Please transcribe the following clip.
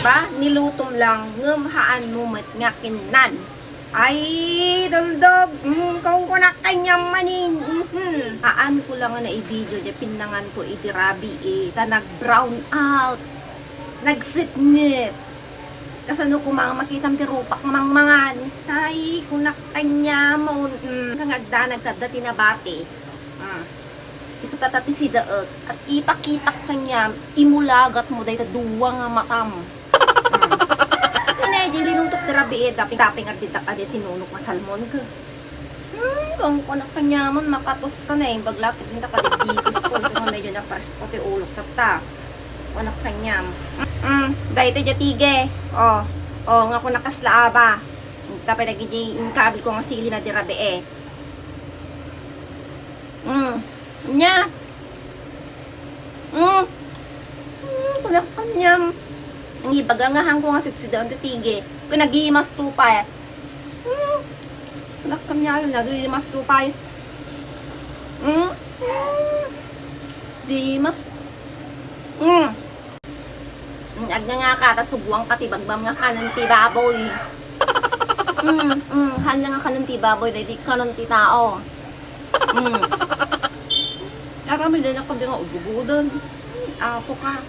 ba? Nilutom lang, ngumhaan mo mat nga kinan. Ay, duldog, kung kuna kanyang manin. Haan ko lang na i-video niya, pinangan ko itirabi nag-brown out, nagsipnip. Kasano ko mga makitam ti rupak mangmangan. Ay, kuna kanya mo, kangagda nagdadati na bati. Isu tatati si daot, at ipakitak kanya, imulagat mo dahil duwa nga matam. Di rinutok tirabi daping nga dita ka di tinunok nga salmon ka. Kung kunak kanya man makatos ka na baglakit din ka di digos ko so medyo na pares ko ti ulok tata. Kunak kanya. Dahil ito tige. Nga ko nakaslaaba. Tapos nagiging yung kabil ko nga sili na dirabi Nya. Kunak kanya. Ang ibagangahan ko nga sitsidaon ti tige. Kung nagimas tupay. Nakam niya yun, nagimas tupay. Dimas. Agna nga ka, tasugwang ka tibagbam nga kanan ti baboy. Han nga kanan ti baboy, dahil di kanan ti tao. Karami din ako di nga ububudan. Ako ka.